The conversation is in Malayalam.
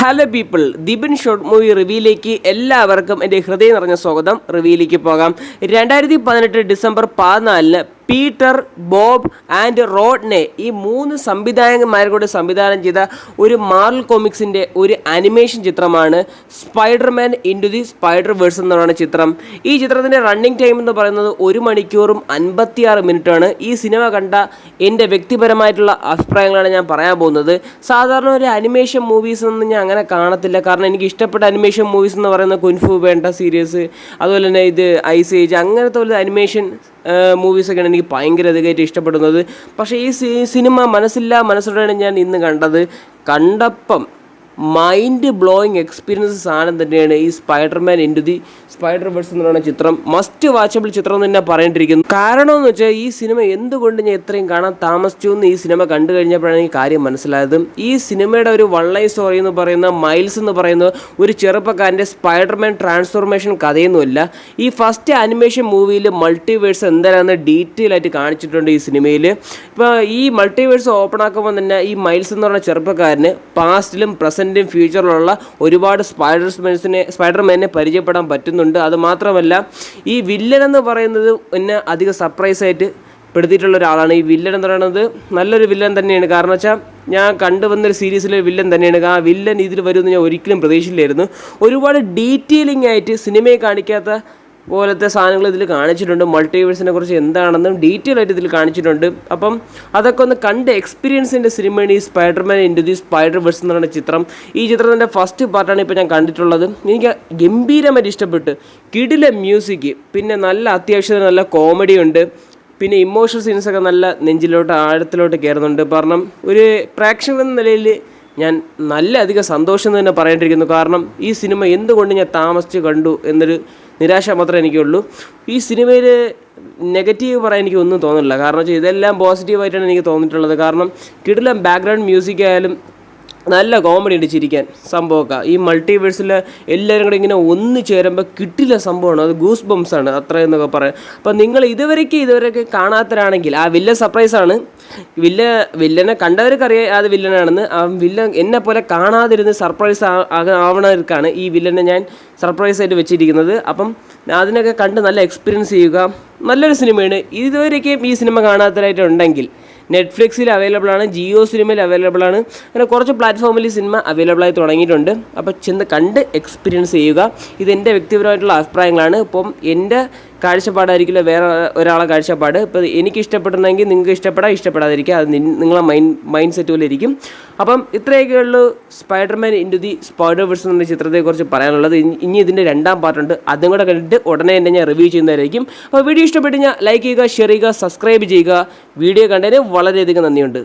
Hello people, Dibin short movie റിവ്യൂയിലേക്ക് എല്ലാവർക്കും എൻ്റെ ഹൃദയം നിറഞ്ഞ സ്വാഗതം. റിവ്യൂയിലേക്ക് പോകാം. 2018 December 14 Peter, Bob and Rodney ഈ 3 സംവിധായകന്മാരുടെ സംവിധാനം ചെയ്ത ഒരു മാർവൽ കോമിക്സിൻ്റെ ഒരു അനിമേഷൻ ചിത്രമാണ് Spiderman into the Spiderverse എന്ന് പറയുന്ന ചിത്രം. ഈ ചിത്രത്തിൻ്റെ റണ്ണിങ് ടൈം എന്ന് പറയുന്നത് 1 മണിക്കൂറും 56 മിനിറ്റാണ്. ഈ സിനിമ കണ്ട എൻ്റെ വ്യക്തിപരമായിട്ടുള്ള അഭിപ്രായങ്ങളാണ് ഞാൻ പറയാൻ പോകുന്നത്. സാധാരണ ഒരു അനിമേഷൻ മൂവീസ് ഒന്നും ഞാൻ അങ്ങനെ കാണത്തില്ല, കാരണം എനിക്ക് ഇഷ്ടപ്പെട്ട അനിമേഷൻ മൂവീസ് എന്ന് പറയുന്നത് കുൻഫു വേണ്ട സീരീസ്, അതുപോലെ തന്നെ ഇത് ഐസ് ഏജ്, അങ്ങനത്തെ ഒരു അനിമേഷൻ മൂവീസൊക്കെയാണ് എനിക്ക് ഭയങ്കര അധികമായിട്ട് ഇഷ്ടപ്പെടുന്നത്. പക്ഷേ ഈ സിനിമ മനസ്സോടെയാണ് ഞാൻ ഇന്ന് കണ്ടപ്പം മൈൻഡ് ബ്ലോയിങ് എക്സ്പീരിയൻസ് സാധനം തന്നെയാണ് ഈ Spiderman into the Spiderverse എന്ന് പറയുന്ന ചിത്രം. മസ്റ്റ് വാച്ചബിൾ ചിത്രം എന്ന് തന്നെ പറയേണ്ടിയിരിക്കുന്നു. കാരണം എന്ന് വെച്ചാൽ ഈ സിനിമ എന്തുകൊണ്ട് ഞാൻ എത്രയും കാണാൻ താമസിച്ചു എന്ന് ഈ സിനിമ കണ്ടു കഴിഞ്ഞപ്പോഴാണ് ഈ കാര്യം മനസ്സിലായത്. ഈ സിനിമയുടെ ഒരു വൺ ലൈൻ സ്റ്റോറി എന്ന് പറയുന്ന മൈൽസ് എന്ന് പറയുന്ന ഒരു ചെറുപ്പക്കാരൻ്റെ സ്പൈഡർമാൻ ട്രാൻസ്ഫോർമേഷൻ കഥയൊന്നുമില്ല. ഈ ഫസ്റ്റ് അനിമേഷൻ മൂവിയിൽ മൾട്ടിവേഴ്സ് എന്താണെന്ന് ഡീറ്റെയിൽ ആയിട്ട് കാണിച്ചിട്ടുണ്ട് ഈ സിനിമയിൽ. ഇപ്പോൾ ഈ മൾട്ടിവേഴ്സ് ഓപ്പൺ ആക്കുമ്പോൾ തന്നെ ഈ മൈൽസ് എന്ന് പറയുന്ന ചെറുപ്പക്കാരന് പാസ്റ്റിലും പ്രസൻറ്റും ഫ്യൂച്ചറിലുള്ള ഒരുപാട് സ്പൈഡർമാനെ പരിചയപ്പെടാൻ പറ്റുന്നുണ്ട്. അതുമാത്രമല്ല ഈ വില്ലൻ എന്ന് പറയുന്നത് എന്നെ അധികം സർപ്രൈസായിട്ട് പെടുത്തിയിട്ടുള്ള ഒരാളാണ്. ഈ വില്ലൻ എന്ന് പറയുന്നത് നല്ലൊരു വില്ലൻ തന്നെയാണ്. കാരണം വെച്ചാൽ ഞാൻ കണ്ടുവന്നൊരു സീരീസിലെ വില്ലൻ തന്നെയാണ്. ആ വില്ലൻ ഇതിൽ വരുമെന്ന് ഞാൻ ഒരിക്കലും പ്രതീക്ഷിച്ചില്ലായിരുന്നു. ഒരുപാട് ഡീറ്റെയിലിംഗ് ആയിട്ട് സിനിമയെ കാണിക്കാത്ത പോലത്തെ സാധനങ്ങൾ ഇതിൽ കാണിച്ചിട്ടുണ്ട്. മൾട്ടിവേഴ്സിനെ കുറിച്ച് എന്താണെന്നും ഡീറ്റെയിൽ ആയിട്ട് ഇതിൽ കാണിച്ചിട്ടുണ്ട്. അപ്പം അതൊക്കെ ഒന്ന് കണ്ട് എക്സ്പീരിയൻസിൻ്റെ സിനിമയാണ് ഈ Spiderman into the Spiderverse എന്ന് പറയുന്ന ചിത്രം. ഈ ചിത്രത്തിൻ്റെ ഫസ്റ്റ് പാർട്ടാണ് ഇപ്പോൾ ഞാൻ കണ്ടിട്ടുള്ളത്. എനിക്ക് ഗംഭീരമായിട്ട് ഇഷ്ടപ്പെട്ടു. കിടിലൻ മ്യൂസിക്, പിന്നെ അത്യാവശ്യം നല്ല കോമഡി ഉണ്ട്, പിന്നെ ഇമോഷണൽ സീൻസൊക്കെ നല്ല നെഞ്ചിലോട്ട് ആഴത്തിലോട്ട് കയറുന്നുണ്ട്. കാരണം ഒരു പ്രേക്ഷകൻ എന്ന നിലയിൽ ഞാൻ അധികം സന്തോഷം തന്നെ പറയേണ്ടിയിരിക്കുന്നു. കാരണം ഈ സിനിമ എന്തുകൊണ്ട് ഞാൻ താമസിച്ച് കണ്ടു എന്നൊരു നിരാശ മാത്രമേ എനിക്കുള്ളൂ. ഈ സിനിമയിൽ നെഗറ്റീവ് പറയാൻ എനിക്ക് ഒന്നും തോന്നുന്നില്ല. കാരണം വെച്ചാൽ ഇതെല്ലാം പോസിറ്റീവായിട്ടാണ് എനിക്ക് തോന്നിയിട്ടുള്ളത്. കാരണം കിടിലൻ ബാക്ക്ഗ്രൗണ്ട് മ്യൂസിക് ആയാലും നല്ല കോമഡി ഉണ്ട്, ചിരിക്കാൻ സംഭവമൊക്കെ. ഈ മൾട്ടിവേഴ്സിൽ എല്ലാവരും കൂടെ ഇങ്ങനെ ഒന്ന് ചേരുമ്പോൾ കിട്ടില്ല സംഭവമാണ്. അത് ഗൂസ് ബംസാണ് അത്രയെന്നൊക്കെ പറയാം. അപ്പം നിങ്ങൾ ഇതുവരെയൊക്കെ കാണാത്തവരാണെങ്കിൽ ആ വില്ലൻ സർപ്രൈസാണ്. വില്ലനെ കണ്ടവർക്കറിയാം അത് വില്ലനാണെന്ന്. ആ വില്ലൻ എന്നെ പോലെ കാണാതിരുന്ന് സർപ്രൈസ് ആവണവർക്കാണ് ഈ വില്ലനെ ഞാൻ സർപ്രൈസായിട്ട് വെച്ചിരിക്കുന്നത്. അപ്പം അതിനൊക്കെ കണ്ട് നല്ല എക്സ്പീരിയൻസ് ചെയ്യുക. നല്ലൊരു സിനിമയാണ്. ഇതുവരെയൊക്കെയും ഈ സിനിമ കാണാത്തവരായിട്ടുണ്ടെങ്കിൽ നെറ്റ്ഫ്ലിക്സിൽ അവൈലബിൾ ആണ്, ജിയോ സിനിമയിൽ അവൈലബിൾ ആണ്, അങ്ങനെ കുറച്ച് പ്ലാറ്റ്ഫോമിൽ ഈ സിനിമ അവൈലബിൾ ആയി തുടങ്ങിയിട്ടുണ്ട്. അപ്പോൾ ചെന്ന് കണ്ട് എക്സ്പീരിയൻസ് ചെയ്യുക. ഇതെൻ്റെ വ്യക്തിപരമായിട്ടുള്ള അഭിപ്രായങ്ങളാണ്. ഇപ്പം എൻ്റെ കാഴ്ചപ്പാടായിരിക്കില്ല വേറെ ഒരാളെ കാഴ്ചപ്പാട്. ഇപ്പോൾ എനിക്ക് ഇഷ്ടപ്പെടണമെങ്കിൽ നിങ്ങൾക്ക് ഇഷ്ടപ്പെടാതിരിക്കുക. അത് നിങ്ങളെ മൈൻഡ് സെറ്റ് പോലെ ഇരിക്കും. അപ്പം ഇത്രയൊക്കെ ഉള്ളൂ Spiderman into the Spiderverse എന്ന ചിത്രത്തെക്കുറിച്ച് പറയാനുള്ളത്. ഇനി ഇതിൻ്റെ 2ാം പാർട്ടുണ്ട്. അതും കൂടെ കണ്ടിട്ട് ഉടനെ തന്നെ ഞാൻ റിവ്യൂ ചെയ്യുന്നതായിരിക്കും. അപ്പോൾ വീഡിയോ ഇഷ്ടപ്പെട്ട് ലൈക്ക് ചെയ്യുക, ഷെയർ ചെയ്യുക, സബ്സ്ക്രൈബ് ചെയ്യുക. വീഡിയോ കണ്ടതിന് വളരെയധികം നന്ദിയുണ്ട്.